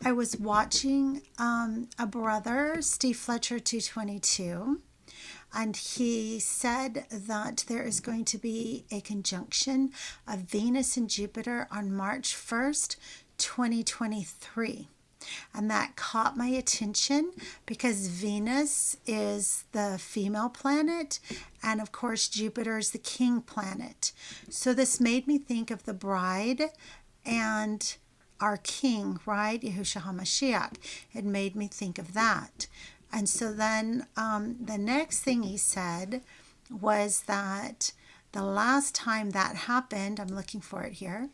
I was watching a brother, Steve Fletcher 222, and he said that there is going to be a conjunction of Venus and Jupiter on March 1st, 2023. And that caught my attention because Venus is the female planet, and of course, Jupiter is the king planet. So this made me think of the bride and our king, right? Yahushua HaMashiach. It made me think of that. And so then the next thing he said was that the last time that happened, I'm looking for it here,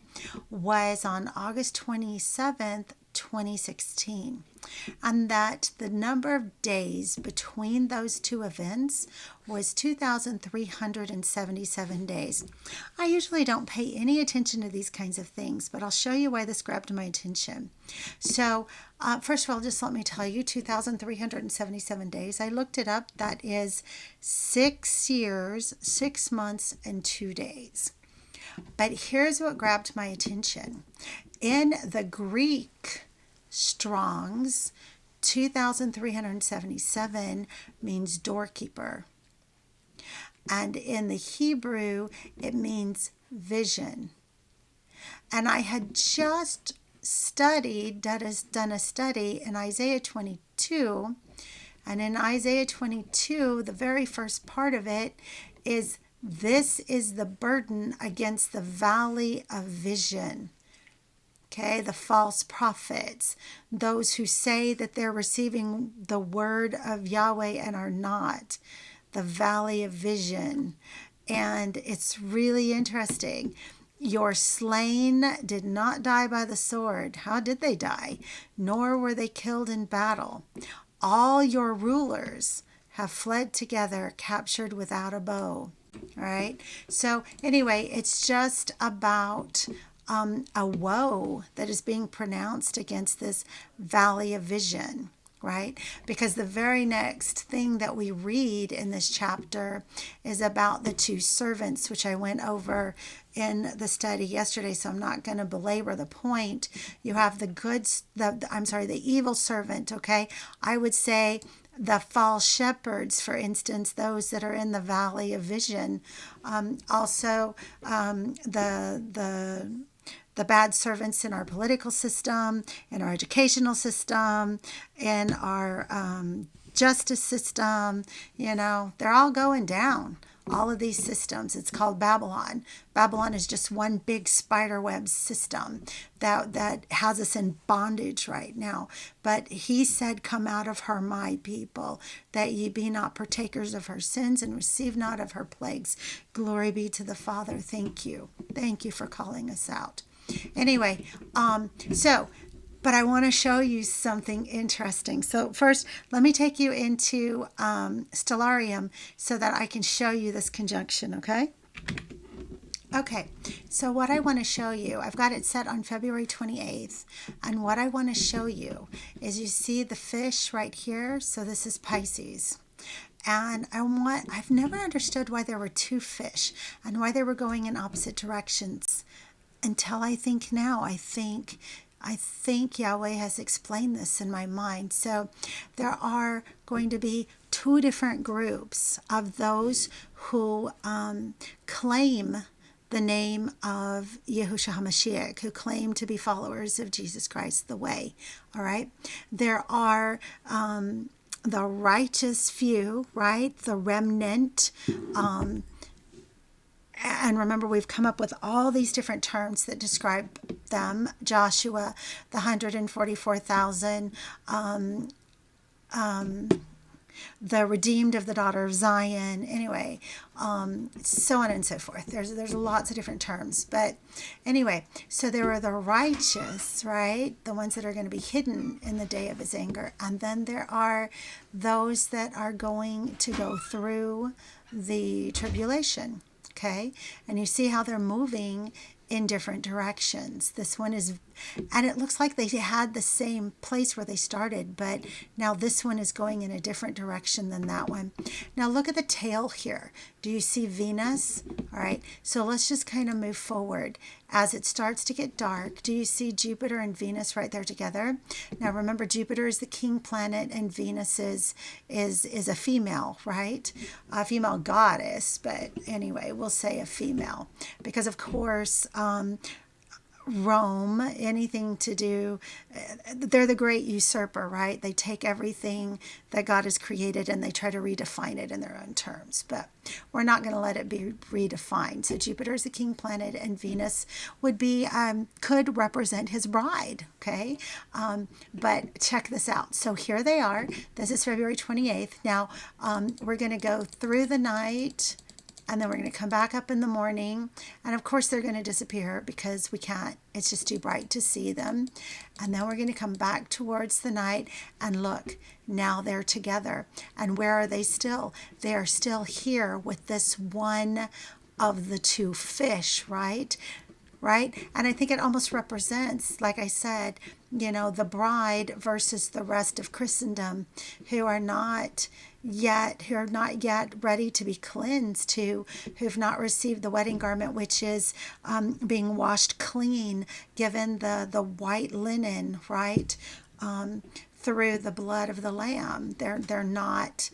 was on August 27th, 2016, and that the number of days between those two events was 2,377 days. I usually don't pay any attention to these kinds of things, but I'll show you why this grabbed my attention. So, first of all, just let me tell you, 2,377 days. I looked it up. That is 6 years, 6 months, and 2 days. But here's what grabbed my attention. In the Greek Strong's, 2,377 means doorkeeper. And in the Hebrew, it means vision. And I had just done a study in Isaiah 22. And in Isaiah 22, the very first part of it is, this is the burden against the valley of vision. Okay, the false prophets, those who say that they're receiving the word of Yahweh and are not, the valley of vision. And it's really interesting. Your slain did not die by the sword. How did they die? Nor were they killed in battle. All your rulers have fled together, captured without a bow. All right. So anyway, it's just about a woe that is being pronounced against this valley of vision, right? Because the very next thing that we read in this chapter is about the two servants, which I went over in the study yesterday, so I'm not going to belabor the point. You have the evil servant, okay? I would say the false shepherds, for instance, those that are in the valley of vision. Also, the bad servants in our political system, in our educational system, in our justice system, they're all going down. All of these systems. It's called Babylon. Babylon is just one big spiderweb system that has us in bondage right now. But he said, come out of her, my people, that ye be not partakers of her sins and receive not of her plagues. Glory be to the Father. Thank you. Thank you for calling us out. Anyway, but I want to show you something interesting. So first, let me take you into Stellarium so that I can show you this conjunction, okay? Okay, so what I want to show you, I've got it set on February 28th, and what I want to show you is, you see the fish right here? So this is Pisces. And I've never understood why there were two fish and why they were going in opposite directions until I think now. I think Yahweh has explained this in my mind. So there are going to be two different groups of those who claim the name of Yahushua HaMashiach, who claim to be followers of Jesus Christ, the way. All right. There are the righteous few, right? The remnant. And remember, we've come up with all these different terms that describe them. Joshua, the 144,000, the redeemed of the daughter of Zion. Anyway, so on and so forth. There's lots of different terms. But anyway, so there are the righteous, right? The ones that are going to be hidden in the day of his anger. And then there are those that are going to go through the tribulation. Okay, and you see how they're moving in different directions. This one is And it looks like they had the same place where they started, but now this one is going in a different direction than that one. Now look at the tail here. Do you see Venus? All right, so let's just kind of move forward. As it starts to get dark, do you see Jupiter and Venus right there together? Now remember, Jupiter is the king planet and Venus is a female, right? A female goddess, but anyway, we'll say a female. Because of course, Rome, anything to do, they're the great usurper, right? They take everything that God has created and they try to redefine it in their own terms. But we're not going to let it be redefined. So Jupiter is the king planet and Venus would be, could represent his bride, okay? But check this out. So here they are. This is February 28th. Now, we're going to go through the night, and then we're going to come back up in the morning. And of course, they're going to disappear because we can't. It's just too bright to see them. And then we're going to come back towards the night. And look, now they're together. And where are they still? They are still here with this one of the two fish, right? Right? And I think it almost represents, like I said, the bride versus the rest of Christendom who are not yet ready to be cleansed, who've not received the wedding garment, which is being washed clean, given the white linen, right? Through the blood of the Lamb. They're not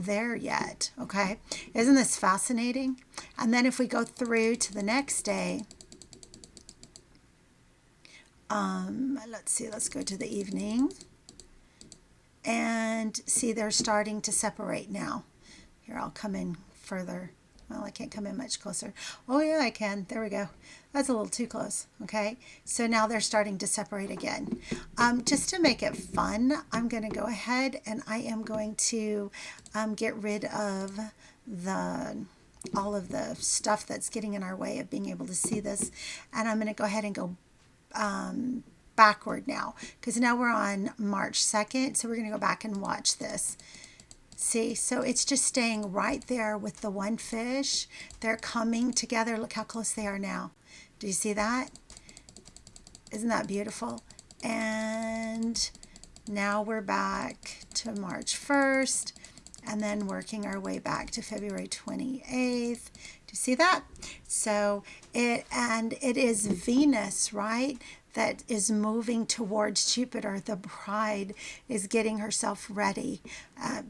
there yet, okay? Isn't this fascinating? And then if we go through to the next day, let's see, let's go to the evening. And see, they're starting to separate now. Here, I'll come in further. Well, I can't come in much closer. Oh, yeah, I can. There we go. That's a little too close, okay? So now they're starting to separate again. Just to make it fun, I'm going to go ahead and I am going to get rid of all of the stuff that's getting in our way of being able to see this. And I'm going to go ahead and go backward now, because now we're on March 2nd. So we're going to go back and watch this. See, so it's just staying right there with the one fish. They're coming together. Look how close they are now. Do you see that? Isn't that beautiful? And now we're back to March 1st and then working our way back to February 28th. Do you see that? So it is Venus, right, that is moving towards Jupiter. The bride is getting herself ready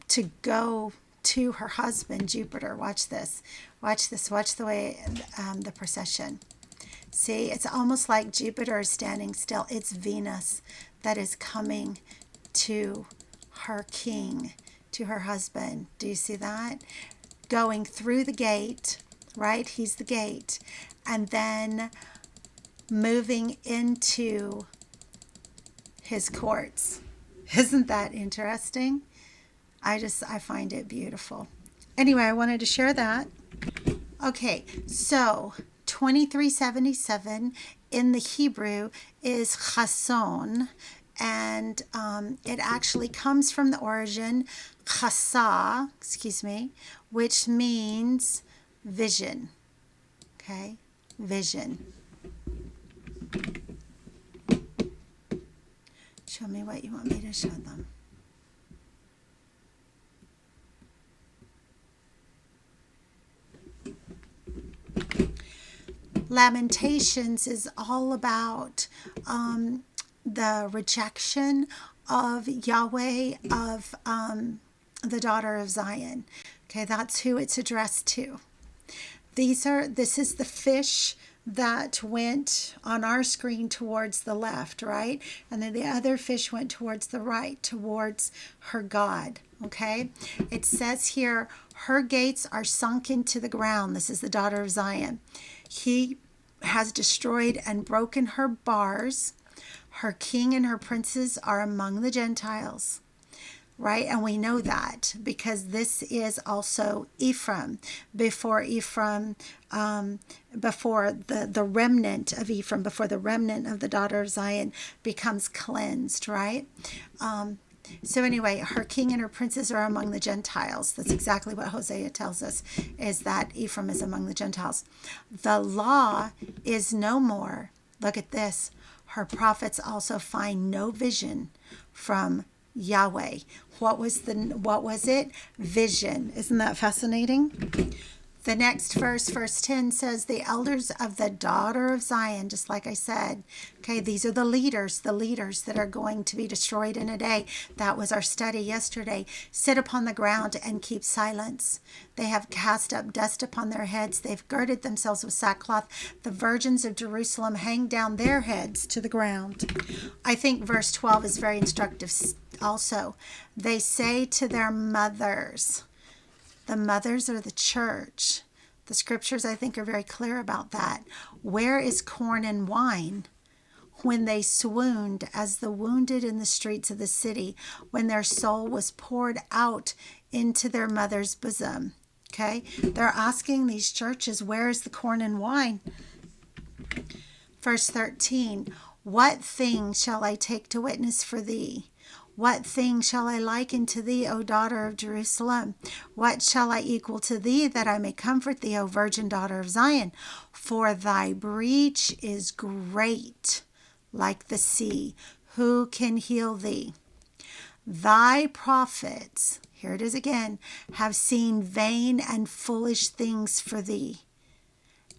to go to her husband, Jupiter. Watch this. Watch this. Watch the way the procession. See, it's almost like Jupiter is standing still. It's Venus that is coming to her king, to her husband. Do you see that? Going through the gate, right? He's the gate. And then moving into his courts. Isn't that interesting? I find it beautiful. Anyway, I wanted to share that. Okay, so 2377 in the Hebrew is chason, and it actually comes from the origin chasa, which means vision. Okay, vision. Show me what you want me to show them. Lamentations is all about the rejection of Yahweh, of the daughter of Zion. Okay, that's who it's addressed to. This is the fish that went on our screen towards the left, right? And then the other fish went towards the right, towards her God, okay? It says here, her gates are sunk into the ground. This is the daughter of Zion. He has destroyed and broken her bars. Her king and her princes are among the Gentiles. Right? And we know that because this is also Ephraim, before Ephraim, before the remnant of Ephraim, before the remnant of the daughter of Zion becomes cleansed, right? So anyway, her king and her princes are among the Gentiles. That's exactly what Hosea tells us, is that Ephraim is among the Gentiles. The law is no more. Look at this. Her prophets also find no vision from Yahweh. What was it? Vision. Isn't that fascinating? The next verse, verse 10 says, the elders of the daughter of Zion, just like I said, okay, these are the leaders that are going to be destroyed in a day. That was our study yesterday. Sit upon the ground and keep silence. They have cast up dust upon their heads. They've girded themselves with sackcloth. The virgins of Jerusalem hang down their heads to the ground. I think verse 12 is very instructive also. They say to their mothers, the mothers are the church. The scriptures, I think, are very clear about that. Where is corn and wine? When they swooned as the wounded in the streets of the city, when their soul was poured out into their mother's bosom. Okay? They're asking these churches, where is the corn and wine? Verse 13, what thing shall I take to witness for thee? What thing shall I liken to thee, O daughter of Jerusalem? What shall I equal to thee, that I may comfort thee, O virgin daughter of Zion? For thy breach is great, like the sea. Who can heal thee? Thy prophets, here it is again, have seen vain and foolish things for thee.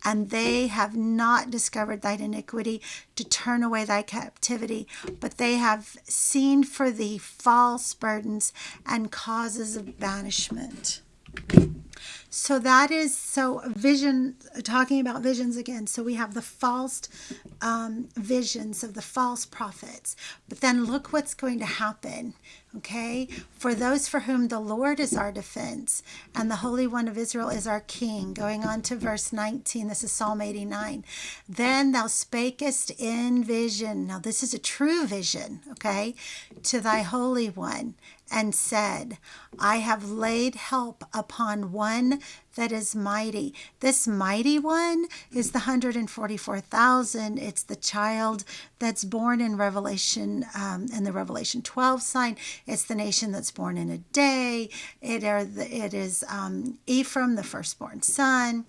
And they have not discovered thine iniquity to turn away thy captivity, but they have seen for thee false burdens and causes of banishment. So that is, vision, talking about visions again. So we have the false visions of the false prophets. But then look what's going to happen, okay? For those for whom the Lord is our defense and the Holy One of Israel is our King. Going on to verse 19, this is Psalm 89. Then thou spakest in vision. Now this is a true vision, okay? To thy Holy One, and said, I have laid help upon one that is mighty. This mighty one is the 144,000. It's the child that's born in Revelation, in the Revelation 12 sign. It's the nation that's born in a day. It is Ephraim, the firstborn son.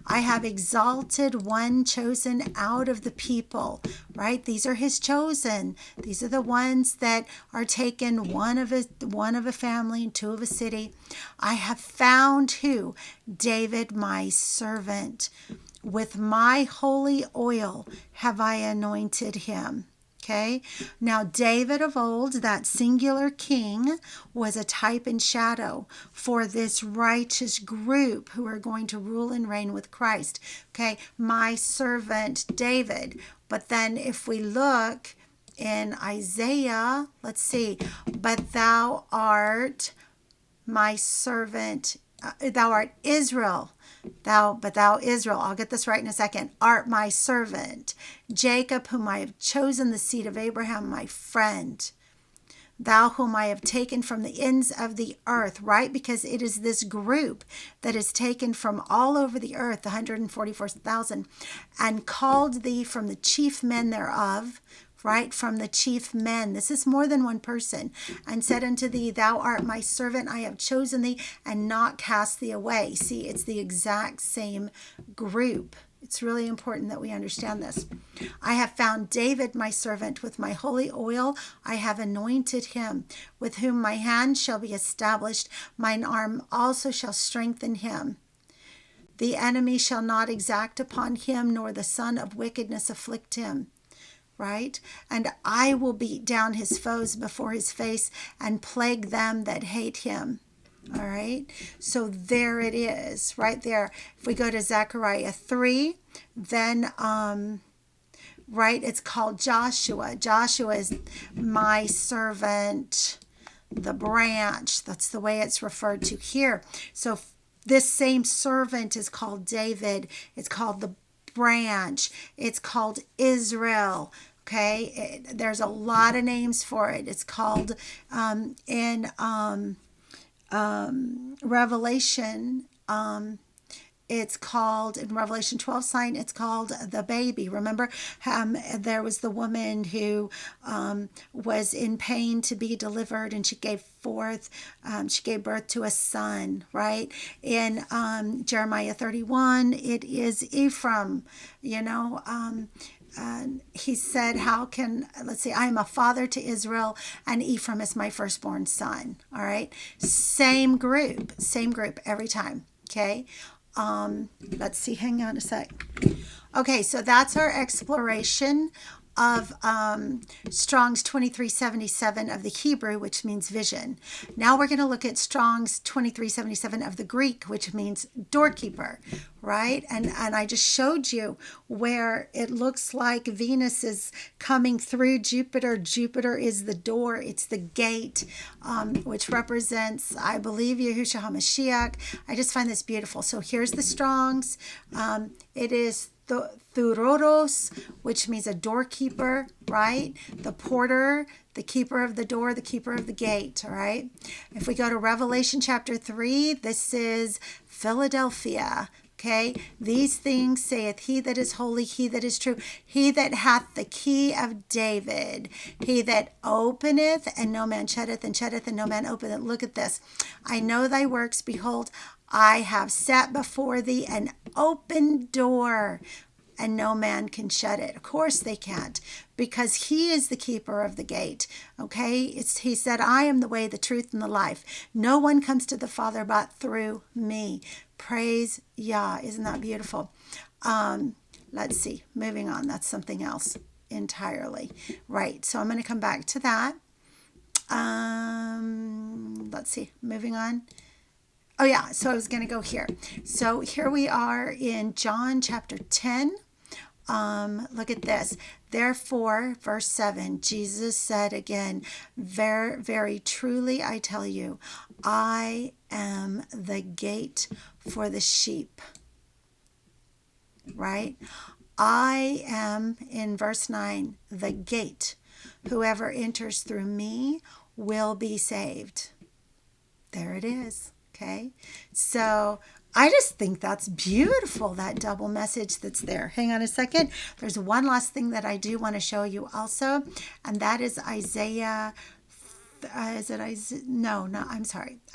I have exalted one chosen out of the people, right? These are his chosen. These are the ones that are taken, one of a family and two of a city. I have found who? David, my servant. With my holy oil have I anointed him. Okay. Now, David of old, that singular king, was a type and shadow for this righteous group who are going to rule and reign with Christ. Okay. My servant David. But then if we look in Isaiah, let's see, but thou art my servant, thou art Israel. Thou Israel, I'll get this right in a second, art my servant. Jacob, whom I have chosen, the seed of Abraham, my friend. Thou whom I have taken from the ends of the earth, right? Because it is this group that is taken from all over the earth, the 144,000, and called thee from the chief men thereof, right? From the chief men. This is more than one person. And said unto thee, thou art my servant, I have chosen thee, and not cast thee away. See, it's the exact same group. It's really important that we understand this. I have found David, my servant, with my holy oil. I have anointed him, with whom my hand shall be established. Mine arm also shall strengthen him. The enemy shall not exact upon him, nor the son of wickedness afflict him. Right? And I will beat down his foes before his face and plague them that hate him. All right. So there it is right there. If we go to Zechariah 3, then, right, it's called Joshua. Joshua is my servant, the branch. That's the way it's referred to here. So this same servant is called David. It's called the branch. It's called Israel. Okay, there's a lot of names for it. It's called in Revelation. It's called in Revelation 12 sign. It's called the baby. Remember, there was the woman who was in pain to be delivered, and she gave birth to a son. Right in Jeremiah 31, it is Ephraim. he said, how can, let's see, I am a father to Israel, and Ephraim is my firstborn son. All right. Same group every time. Okay. Let's see, hang on a sec. Okay, so that's our exploration of Strong's 2377 of the Hebrew, which means vision. Now we're going to look at Strong's 2377 of the Greek, which means doorkeeper, right? And I just showed you where it looks like Venus is coming through Jupiter. Jupiter is the door, it's the gate, which represents, I believe, Yahushua HaMashiach. I just find this beautiful. So here's the Strong's. It is Thuroros, which means a doorkeeper, right? The porter, the keeper of the door, the keeper of the gate, all right? If we go to Revelation chapter 3, this is Philadelphia, okay? These things saith he that is holy, he that is true, he that hath the key of David, he that openeth and no man shutteth, and shutteth and no man openeth. Look at this. I know thy works, behold, I have set before thee an open door, and no man can shut it. Of course they can't, because he is the keeper of the gate. Okay, he said, I am the way, the truth, and the life. No one comes to the Father but through me. Praise Yah. Isn't that beautiful? Let's see, moving on. That's something else entirely. Right, so I'm going to come back to that. Let's see, moving on. Oh yeah, so I was going to go here. So here we are in John chapter 10. Look at this. Therefore, verse 7, Jesus said again, very, very truly I tell you, I am the gate for the sheep. Right? I am, in verse 9, the gate. Whoever enters through me will be saved. There it is. Okay, so I just think that's beautiful, that double message that's there. Hang on a second. There's one last thing that I do want to show you also, and that is Isaiah.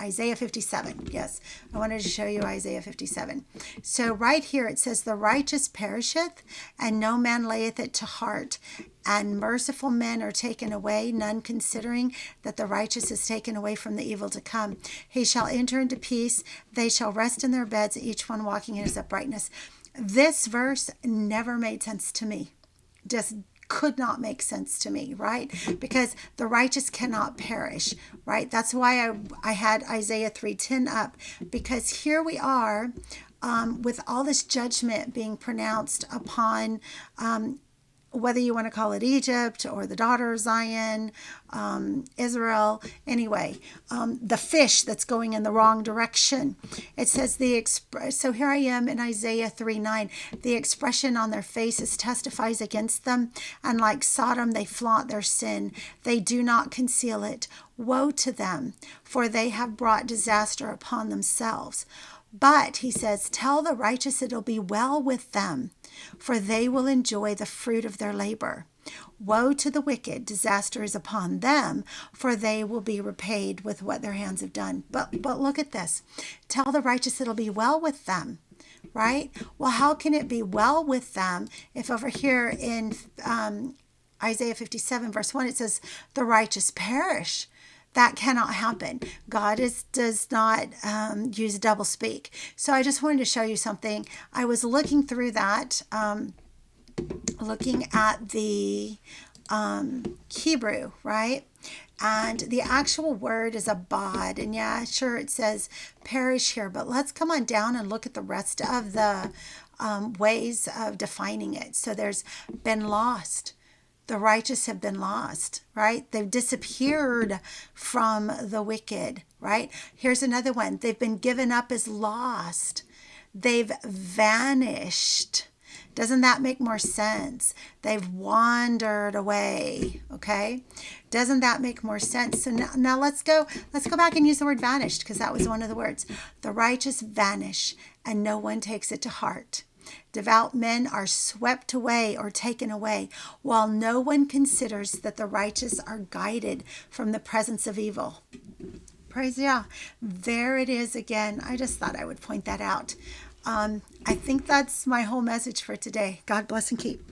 Isaiah 57. Yes, I wanted to show you Isaiah 57. So right here it says, the righteous perisheth, and no man layeth it to heart, and merciful men are taken away, none considering that the righteous is taken away from the evil to come. He shall enter into peace, they shall rest in their beds, each one walking in his uprightness. This verse never made sense to me. Just could not make sense to me, right? Because the righteous cannot perish, right? That's why I had Isaiah 3:10 up, because here we are with all this judgment being pronounced upon whether you want to call it Egypt or the daughter of Zion, Israel, anyway, the fish that's going in the wrong direction. It says so here I am in Isaiah 3:9. The expression on their faces testifies against them, and like Sodom, they flaunt their sin. They do not conceal it. Woe to them, for they have brought disaster upon themselves. But, he says, tell the righteous it'll be well with them, for they will enjoy the fruit of their labor. Woe to the wicked, disaster is upon them, for they will be repaid with what their hands have done. But look at this. Tell the righteous it'll be well with them, right? Well, how can it be well with them if over here in Isaiah 57 verse 1 it says the righteous perish? That cannot happen. God does not use double speak. So I just wanted to show you something. I was looking through that, looking at the Hebrew, right? And the actual word is abad. And yeah, sure, it says perish here. But let's come on down and look at the rest of the ways of defining it. So there's been lost. The righteous have been lost, right? They've disappeared from the wicked, right? Here's another one. They've been given up as lost. They've vanished. Doesn't that make more sense? They've wandered away, okay? Doesn't that make more sense? So now let's go back and use the word vanished, because that was one of the words. The righteous vanish, and no one takes it to heart. Devout men are swept away or taken away, while no one considers that the righteous are guided from the presence of evil. Praise Yah. There it is again. I just thought I would point that out. I think that's my whole message for today. God bless and keep.